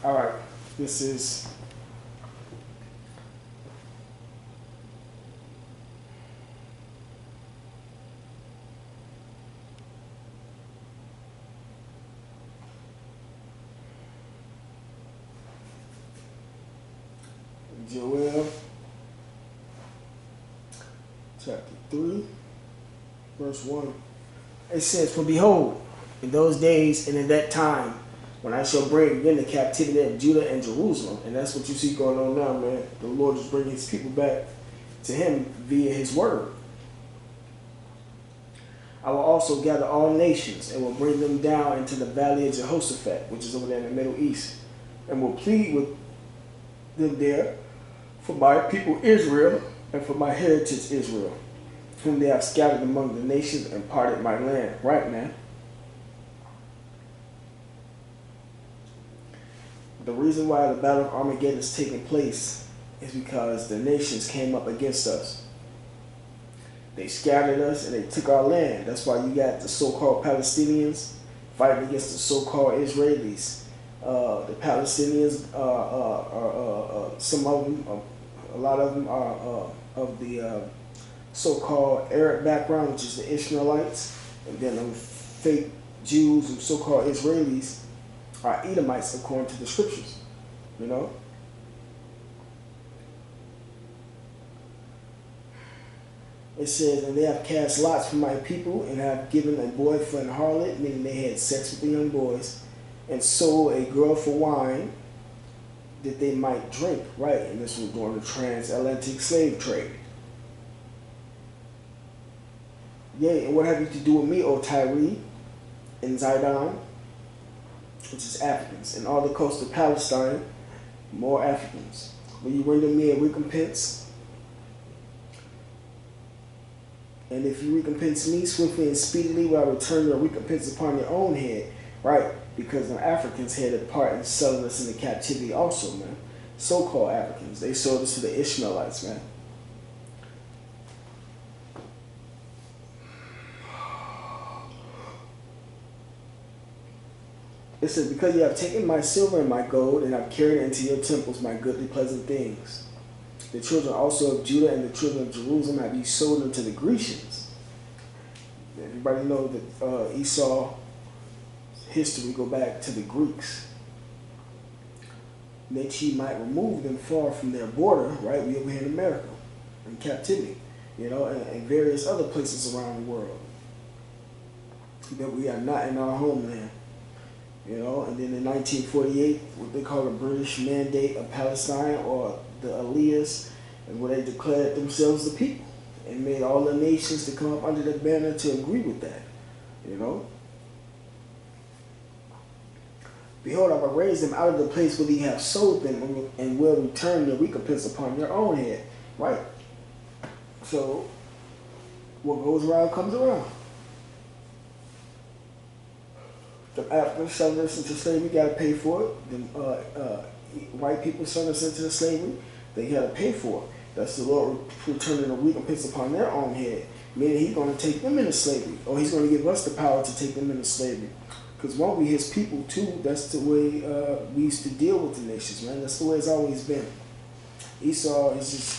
All right, this is Joel chapter 3, verse 1. It says, "For behold, in those days and in that time, when I shall bring again the captivity of Judah and Jerusalem," and that's what you see going on now, man. The Lord is bringing his people back to him via his word. "I will also gather all nations and will bring them down into the valley of Jehoshaphat," which is over there in the Middle East, "and will plead with them there for my people Israel and for my heritage Israel, whom they have scattered among the nations and parted my land." Right, man. The reason why the Battle of Armageddon is taking place is because the nations came up against us. They scattered us and they took our land. That's why you got the so-called Palestinians fighting against the so-called Israelis. The Palestinians, some of them, a lot of them are of the so-called Arab background, which is the Ishmaelites, and then them fake Jews and so-called Israelis are Edomites according to the scriptures. You know, it says, "And they have cast lots for my people, and have given a boy for an harlot," meaning they had sex with the young boys, "and sold a girl for wine, that they might drink." Right, and this was during the transatlantic slave trade. "Yea, and what have you to do with me, O Tyre and Zidon," which is Africans, "and all the coast of Palestine, more Africans? Will you render me a recompense? And if you recompense me swiftly and speedily, will I return your recompense upon your own head." Right, because the Africans had a part in selling us into captivity also, man. So-called Africans, they sold us to the Ishmaelites, man. It says, "Because you have taken my silver and my gold, and have carried into your temples my goodly pleasant things. The children also of Judah and the children of Jerusalem have you sold unto the Grecians." Everybody know that Esau history go back to the Greeks. "That he might remove them far from their border," right? We over here in America, in captivity, and various other places around the world. That we are not in our homeland. And then in 1948, what they call the British Mandate of Palestine, or the Aliyahs, and where they declared themselves the people and made all the nations to come up under the banner to agree with that. You know, "Behold, I will raise them out of the place where ye have sold them, and will return your recompense upon your own head." Right. So, what goes around comes around. The Africans selling us into slavery, got to pay for it. The white people selling us into slavery, they got to pay for it. That's the Lord returning a recompense upon their own head, meaning He's going to take them into slavery, or He's going to give us the power to take them into slavery. Because one, we His people, two, that's the way we used to deal with the nations, man. That's the way it's always been. Esau has just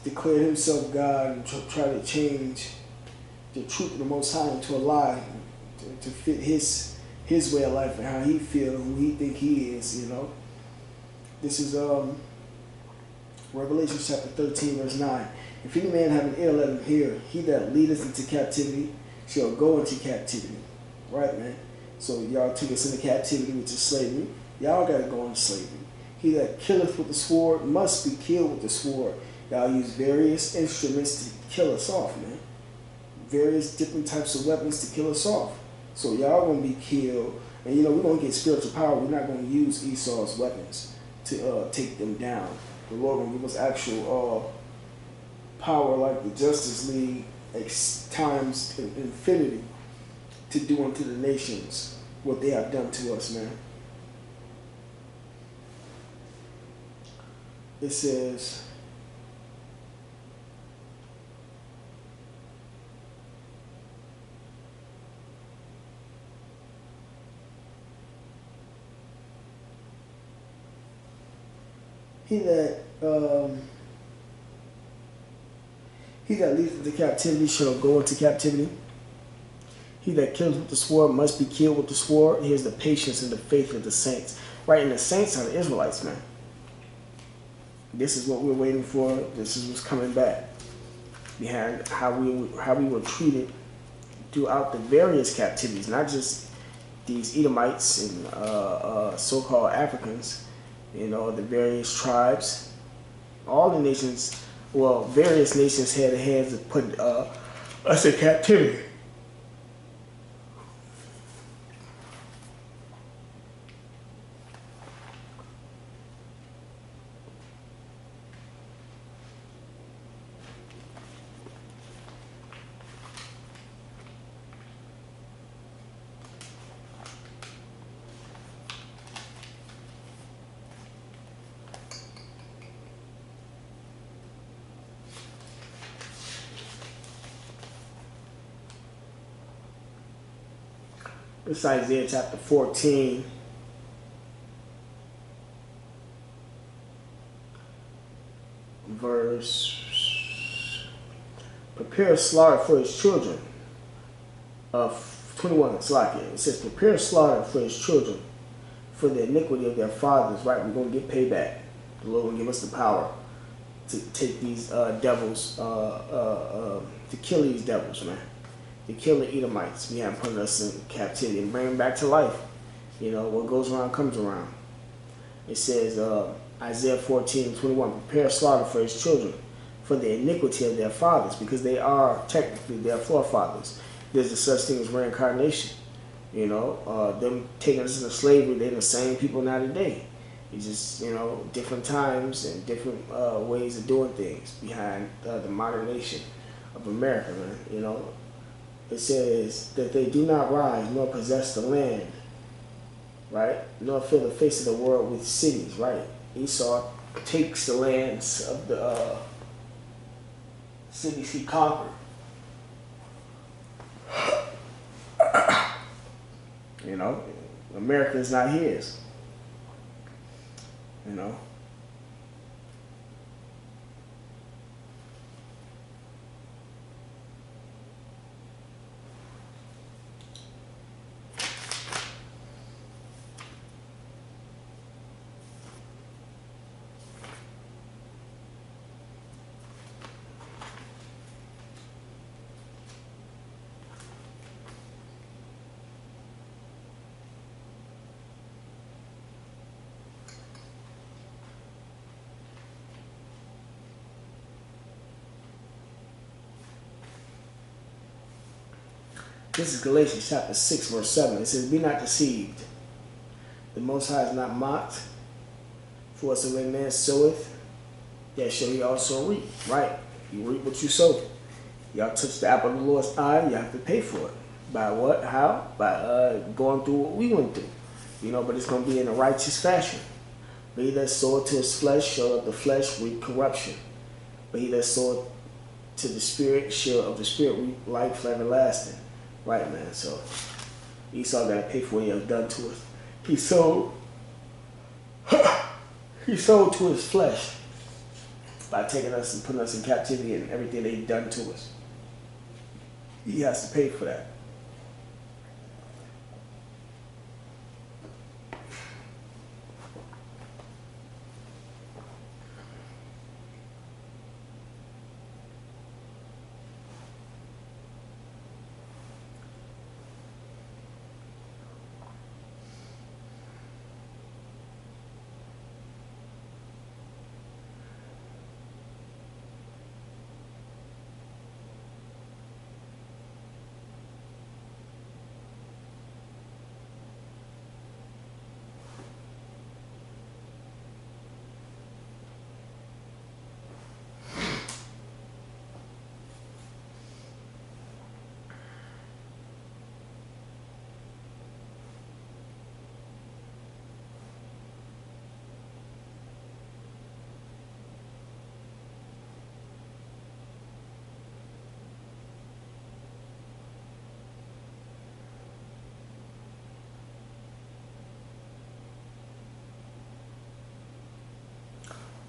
declared himself God and try to change the truth of the Most High into a lie to fit his way of life and how he feel and who he think he is. This is Revelation chapter 13, verse 9. "If any man have an ear, let him hear. He that leadeth into captivity shall go into captivity." Right, man? So y'all took us into captivity, which is slavery. Y'all got to go into slavery. "He that killeth with the sword must be killed with the sword." Y'all use various instruments to kill us off, man. Various different types of weapons to kill us off. So y'all gonna be killed, and we're gonna get spiritual power. We're not gonna use Esau's weapons to take them down. The Lord gonna give us actual power, like the Justice League times infinity, to do unto the nations what they have done to us, man. It says, he that he that leadeth into captivity shall go into captivity. He that kills with the sword must be killed with the sword. Here's the patience and the faith of the saints. Right, and the saints are the Israelites, man. This is what we're waiting for. This is what's coming back. Behind how we were treated throughout the various captivities, not just these Edomites and so-called Africans, you know, the various tribes, all the nations, well, various nations had their hands to put us in captivity. It's Isaiah chapter 14. Verse, prepare slaughter for his children. 21, Salakia. It says, prepare slaughter for his children, for the iniquity of their fathers. Right, we're going to get payback. The Lord will give us the power to take these devils, to kill these devils, man. To kill the Edomites. We have put us in captivity and bring them back to life. You know, what goes around comes around. It says, Isaiah 14:21, prepare slaughter for his children, for the iniquity of their fathers, because they are technically their forefathers. There's a such thing as reincarnation. You know, them taking us into slavery, they're the same people now today. It's just, you know, different times and different ways of doing things behind the modern nation of America, man. You know, it says that they do not rise nor possess the land, right? Nor fill the face of the world with cities, right? Esau takes the lands of the cities he conquered. You know, America is not his. You know. This is Galatians chapter 6, verse 7. It says, be not deceived. The Most High is not mocked. For whatsoever man soweth, that shall he also reap. Right? You reap what you sow. Y'all touch the apple of the Lord's eye, you have to pay for it. By what? How? By going through what we went through. You know, but it's going to be in a righteous fashion. But he that soweth to his flesh shall of the flesh reap corruption. But he that soweth to the Spirit shall of the Spirit reap life for everlasting. Right, man. So Esau got to pay for what he has done to us. He sold to his flesh by taking us and putting us in captivity and everything they've done to us. He has to pay for that.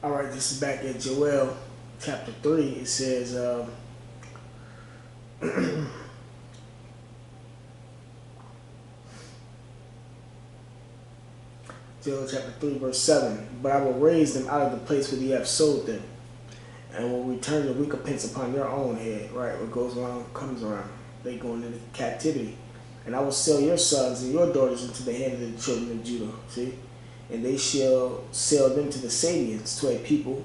All right, this is back at Joel chapter 3. It says, Joel chapter 3, verse 7. But I will raise them out of the place where ye have sold them, and will return the recompense upon your own head. Right, what goes around comes around. They go into captivity. And I will sell your sons and your daughters into the hand of the children of Judah. See? And they shall sell them to the Sabians, to a people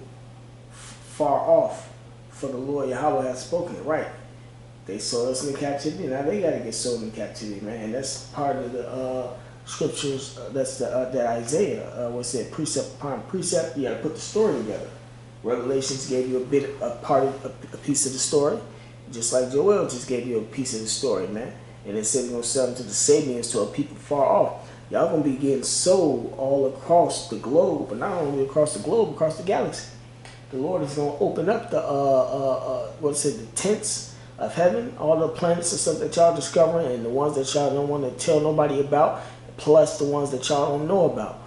far off. For the Lord Yahweh has spoken it. Right. They sold us into captivity. Now they got to get sold into captivity, man. And that's part of the scriptures. That's that Isaiah. What's it? Precept upon precept. You got to put the story together. Revelations gave you a piece of the story. Just like Joel just gave you a piece of the story, man. And it said we're going to sell them to the Sabians, to a people far off. Y'all going to be getting sold all across the globe, but not only across the globe, across the galaxy. The Lord is going to open up the tents of heaven, all the planets and stuff that y'all discovering, and the ones that y'all don't want to tell nobody about, plus the ones that y'all don't know about.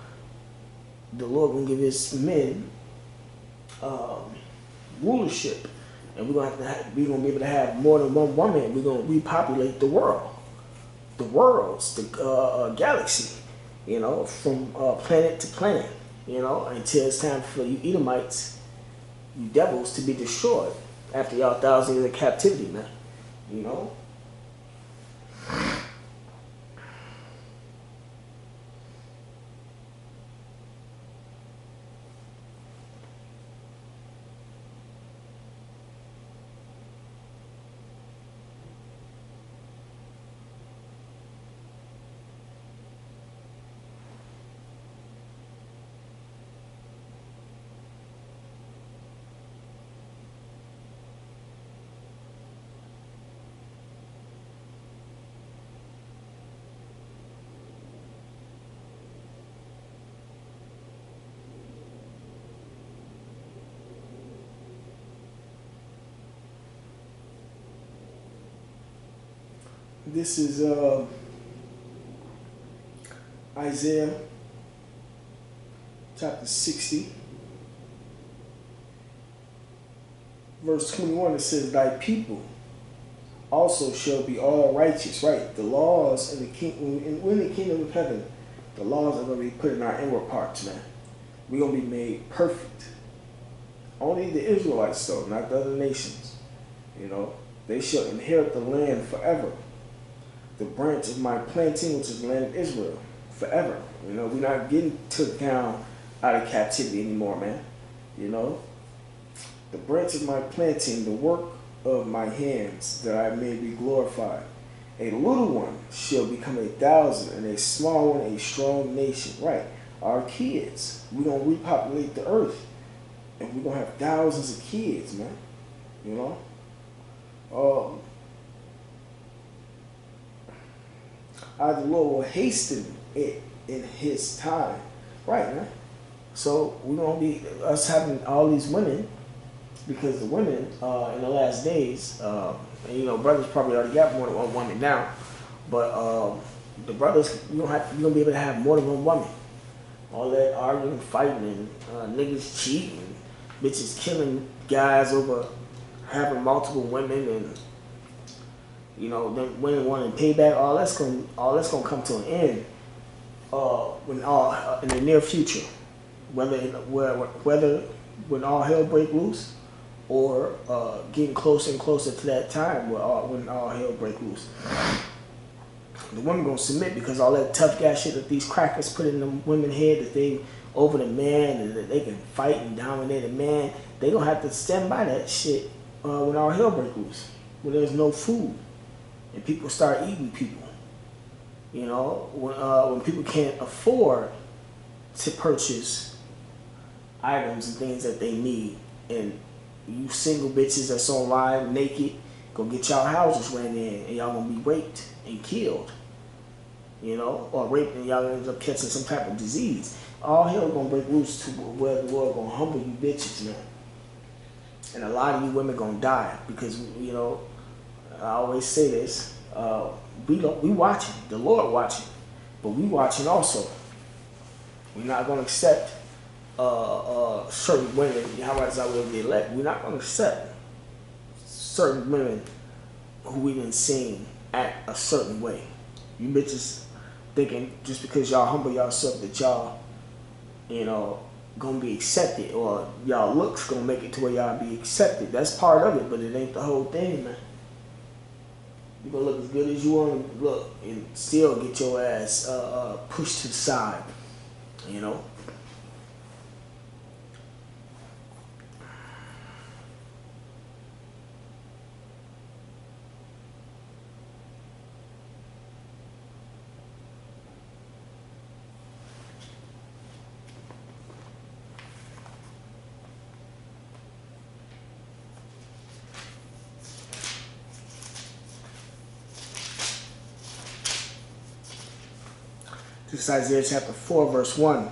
The Lord going to give his men rulership. And we're gonna be able to have more than one woman. We're gonna repopulate the world, the worlds, the galaxy. You know, from planet to planet. You know, until it's time for you Edomites, you devils, to be destroyed after y'all 1,000 years of captivity, man. You know. This is Isaiah chapter 60, verse 21. It says, thy people also shall be all righteous. Right? The laws in the kingdom of heaven, the laws are going to be put in our inward parts, man. We're going to be made perfect. Only the Israelites, though, not the other nations. You know, they shall inherit the land forever. The branch of my planting, which is the land of Israel, forever. You know, we're not getting took down out of captivity anymore, man. You know, the branch of my planting, the work of my hands, that I may be glorified. A little one shall become 1,000, and a small one a strong nation. Right? Our kids, we're gonna repopulate the earth, and we're gonna have thousands of kids, man. You know. The Lord will hasten it in his time. Right, man? So we're going to be, us having all these women, because the women in the last days, and you know, brothers probably already got more than one woman now, but the brothers, you're going to be able to have more than one woman. All that arguing, fighting, and niggas cheating, bitches killing guys over having multiple women, and you know, them women wanting payback. All that's gonna come to an end in the near future, whether when all hell break loose, or getting closer and closer to that time when all hell break loose. The women gonna submit, because all that tough guy shit that these crackers put in the women's head, that they over the man and that they can fight and dominate a man. They gonna have to stand by that shit when all hell break loose, when there's no food. And people start eating people. You know, when people can't afford to purchase items and things that they need, and you single bitches that's online naked, go get y'all houses ran in, and y'all gonna be raped and killed. You know, or raped and y'all end up catching some type of disease. All hell gonna break loose to where the Lord gonna humble you bitches, man. And a lot of you women gonna die, because, you know, I always say this, we watching, the Lord watching, but we watching also. We're not going to accept certain women, how I will be elect. We're not going to accept certain women who we didn't see act a certain way. You bitches thinking just because y'all humble yourself that y'all, you know, gonna be accepted, or y'all looks gonna make it to where y'all be accepted. That's part of it, but it ain't the whole thing, man. You gonna look as good as you want to look and still get your ass pushed to the side, you know. This is Isaiah chapter 4, verse 1.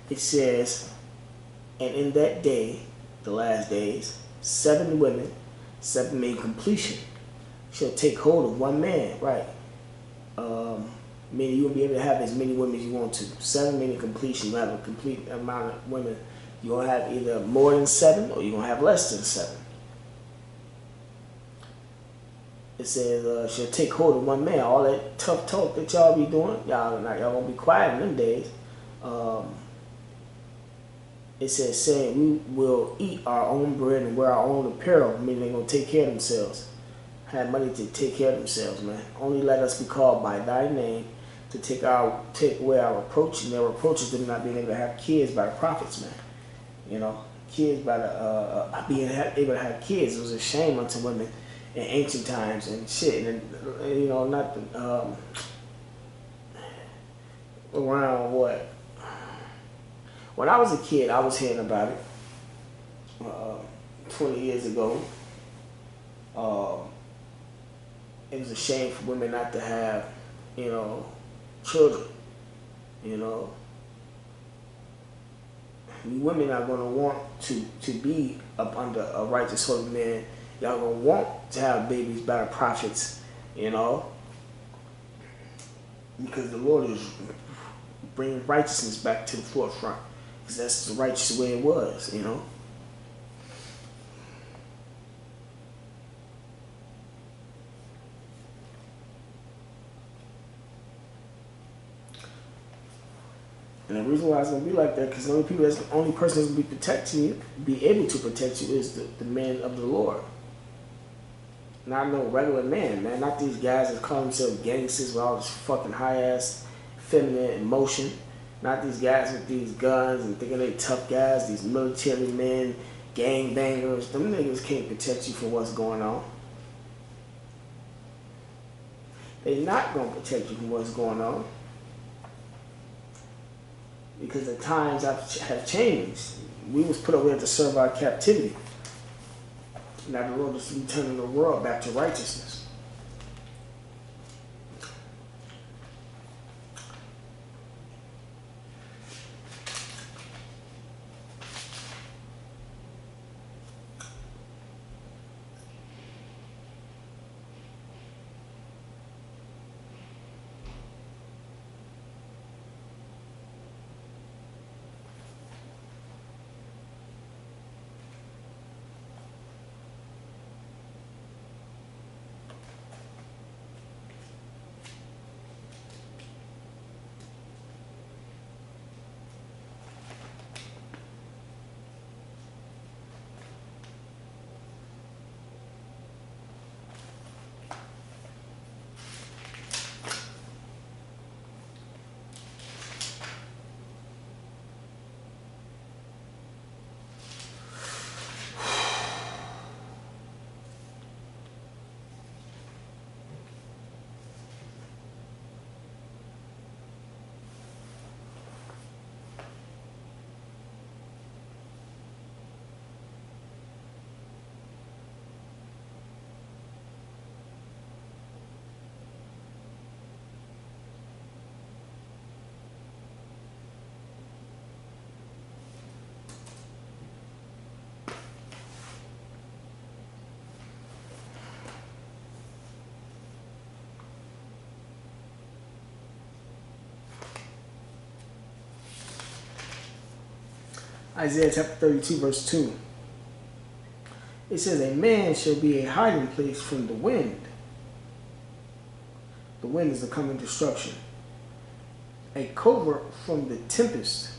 It says, and in that day, the last days, 7 women, 7 men completion, shall take hold of one man, right? Meaning you will be able to have as many women as you want to. 7 men in completion, you have a complete amount of women. You're going to have either more than 7 or you're going to have less than 7. It says, shall take hold of one man. All that tough talk that y'all be doing, y'all gonna be quiet in them days. It says, saying, we will eat our own bread and wear our own apparel, meaning they're gonna take care of themselves. Have money to take care of themselves, man. Only let us be called by thy name to take away our reproach, and their reproaches them not being able to have kids by the prophets, man. You know, kids by the being able to have kids. It was a shame unto women in ancient times and shit, and you know, not around what? When I was a kid, I was hearing about it 20 years ago. It was a shame for women not to have, you know, children. You know, women are going to want to be up under a righteous holy man. Y'all going to want to have babies by the prophets, you know, because the Lord is bringing righteousness back to the forefront, because that's the righteous way it was, you know. And the reason why it's gonna be like that, because the only person that's gonna be protecting you, be able to protect you, is the man of the Lord. Not no regular man, man. Not these guys that call themselves gangsters with all this fucking high ass feminine emotion. Not these guys with these guns and thinking they tough guys. These military men, gang bangers. Them niggas can't protect you from what's going on. They're not gonna protect you from what's going on, because the times have changed. We was put over here to serve our captivity. Now the Lord is returning the world back to righteousness. Isaiah chapter 32, verse 2. It says, a man shall be a hiding place from the wind. The wind is the coming destruction. A covert from the tempest,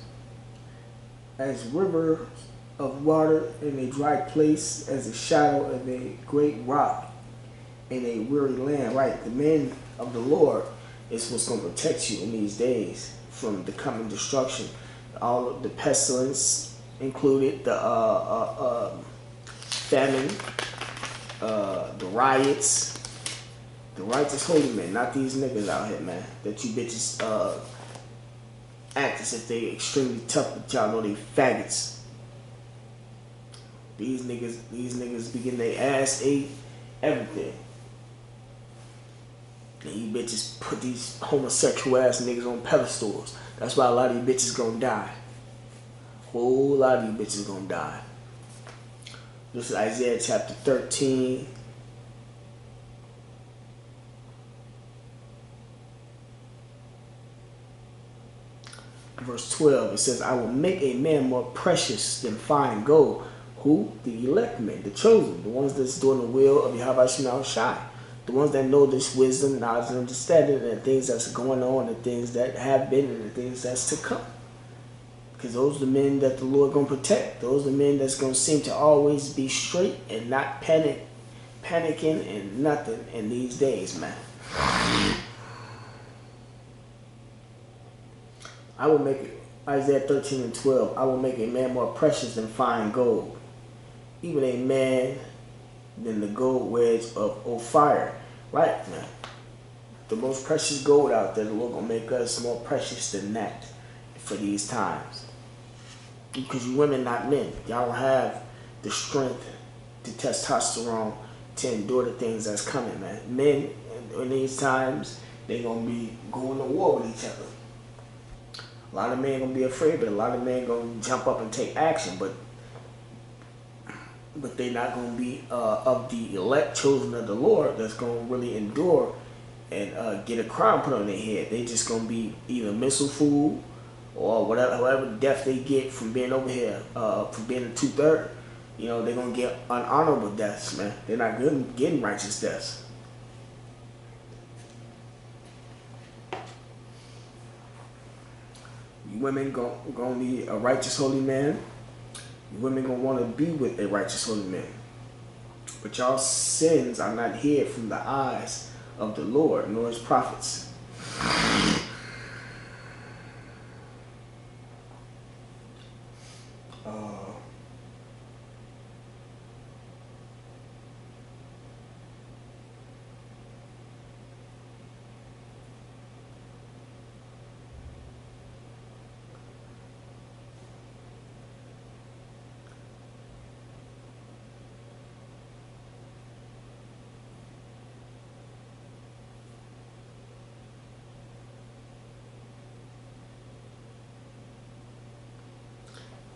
as rivers of water in a dry place, as a shadow of a great rock in a weary land. Right, the man of the Lord is what's going to protect you in these days from the coming destruction. All of the pestilence included, the famine, the riots, the righteous holy men, not these niggas out here, man, that you bitches act as if they extremely tough, but y'all know they faggots. These niggas begin their ass ate everything. And you bitches put these homosexual ass niggas on pedestals. That's why a lot of you bitches gonna die. Whole lot of you bitches gonna die. This is Isaiah chapter 13. Verse 12, it says, I will make a man more precious than fine gold. Who? The elect men, the chosen, the ones that's doing the will of Yahweh Shemel Shai. The ones that know this wisdom, knowledge, and understanding, and the things that's going on, the things that have been, and the things that's to come. Because those are the men that the Lord going to protect. Those are the men that's going to seem to always be straight and not panicking and nothing in these days, man. I will make it, Isaiah 13 and 12, I will make a man more precious than fine gold, even a man than the gold wedge of Ophir. Right, man. The most precious gold out there, the Lord gonna make us more precious than that for these times. Because you women, not men. Y'all don't have the strength, the testosterone to endure the things that's coming, man. Men, in these times, they gonna be going to war with each other. A lot of men gonna be afraid, but a lot of men gonna jump up and take action. But they're not gonna be of the elect, chosen of the Lord, that's gonna really endure and get a crown put on their head. They just gonna be either missile food or whatever death they get from being over here, from being a 2/3. You know, they're gonna get unhonorable deaths, man. They're not good getting righteous deaths. Women gonna need a righteous holy man. Women gonna want to be with a righteous holy man. But y'all sins are not hid from the eyes of the Lord nor his prophets.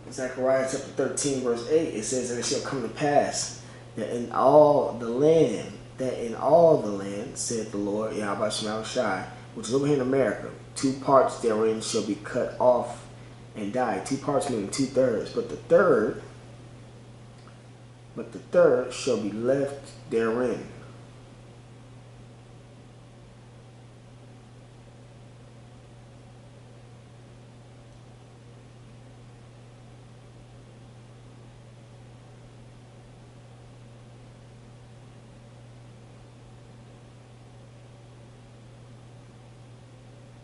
Zechariah chapter 13, verse 8, it says, and it shall come to pass that in all the land, said the Lord, Yahweh Shemel Shai, which is over here in America, 2 parts therein shall be cut off and die. 2 parts meaning 2/3, but the third shall be left therein.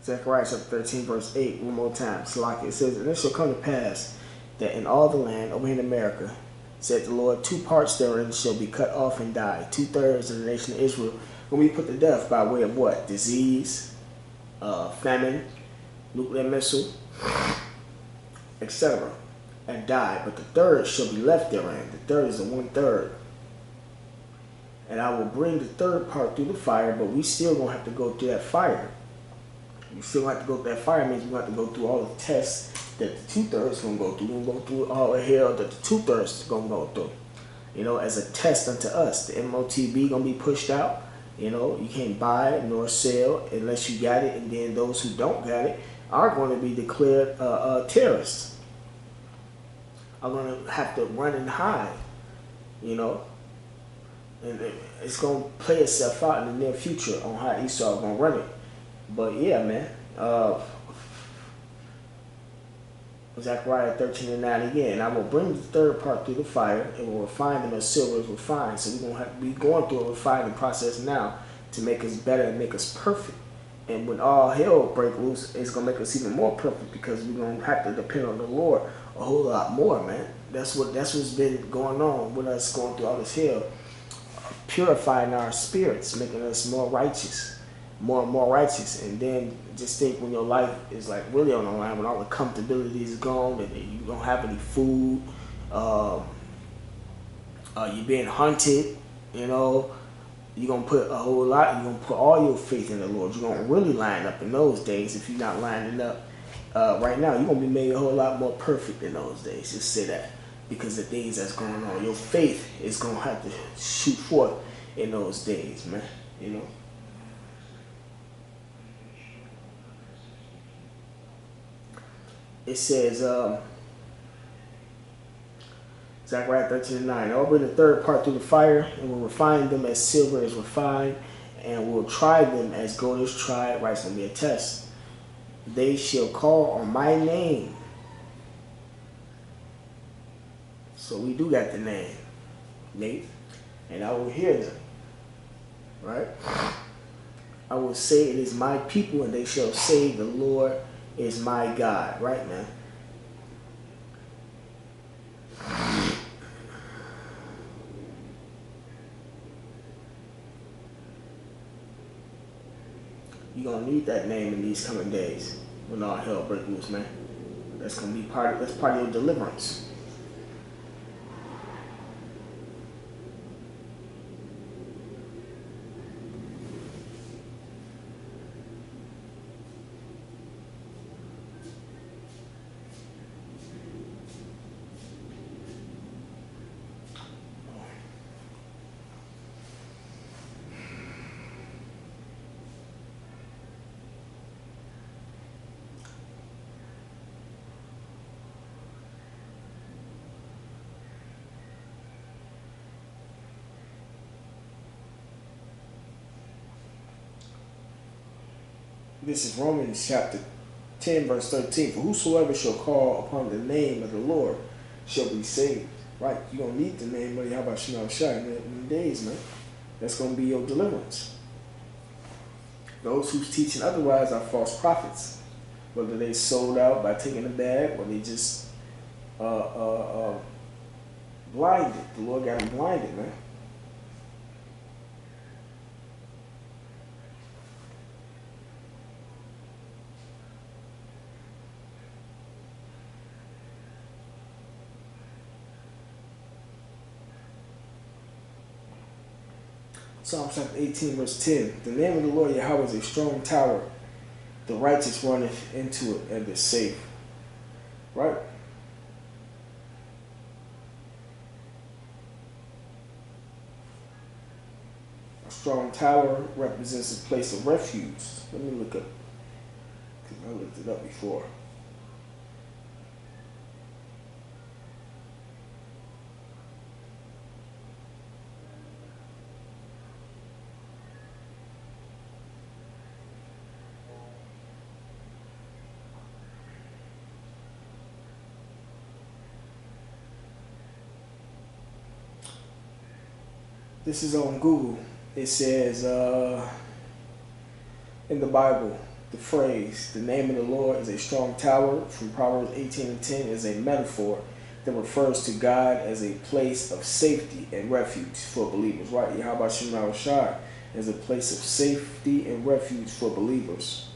Zechariah chapter 13, verse 8, one more time. So like it says, and it shall come to pass that in all the land over here in America, said the Lord, 2 parts therein shall be cut off and die. 2/3 of the nation of Israel will be put to death by way of what? Disease, famine, nuclear missile, etc. and die. But the third shall be left therein. The third is the 1/3. And I will bring the third part through the fire, but we still gonna have to go through that fire. You still have to go through that fire. Means we have to go through all the tests that the 2/3 gonna go through. We're gonna go through all the hell that the 2/3 is gonna go through. You know, as a test unto us. The MOTB gonna be pushed out. You know, you can't buy it nor sell unless you got it, and then those who don't got it are going to be declared terrorists. are going to have to run and hide, you know. And it's going to play itself out in the near future on how Esau is going to run it. But yeah, man. Zechariah 13:9 again. I will bring the third part through the fire and will refine them as silver is refined. So we're going to have to be going through a refining process now to make us better and make us perfect. And when all hell break loose, it's going to make us even more perfect because we're going to have to depend on the Lord a whole lot more, man. That's what's been going on with us going through all this hell. Purifying our spirits, making us more righteous, more and more righteous. And then just think when your life is like really on the line, when all the comfortability is gone and you don't have any food, you're being hunted, you know, you're going to put a whole lot, you're going to put all your faith in the Lord. You're going to really line up in those days. If you're not lining up right now, you're going to be made a whole lot more perfect in those days. Just say that. Because the things that's going on, your faith is going to have to shoot forth in those days, man, you know. It says, Zechariah 13:9, I will bring the third part through the fire and will refine them as silver is refined and will try them as gold is tried. Right, it's going to be a test. They shall call on my name. So we do got the name, Nate, and I will hear them, right? I will say it is my people, and they shall say the Lord is my God, right, man? You're going to need that name in these coming days when all hell breaks loose, man. That's going to be part of your deliverance. This is Romans chapter 10, verse 13. For whosoever shall call upon the name of the Lord shall be saved. Right? You're going to need the name of Yahweh Shema Shai in the days, man. That's going to be your deliverance. Those who's teaching otherwise are false prophets. Whether they sold out by taking a bag or they just blinded. The Lord got them blinded, man. Psalm chapter 18, verse 10. The name of the Lord Yahweh is a strong tower. The righteous runneth into it and is safe. Right? A strong tower represents a place of refuge. Let me look up, because I looked it up before. This is on Google. It says in the Bible, the phrase, the name of the Lord is a strong tower, from Proverbs 18:10, is a metaphor that refers to God as a place of safety and refuge for believers. Right? Yahweh Shema Shai is a place of safety and refuge for believers.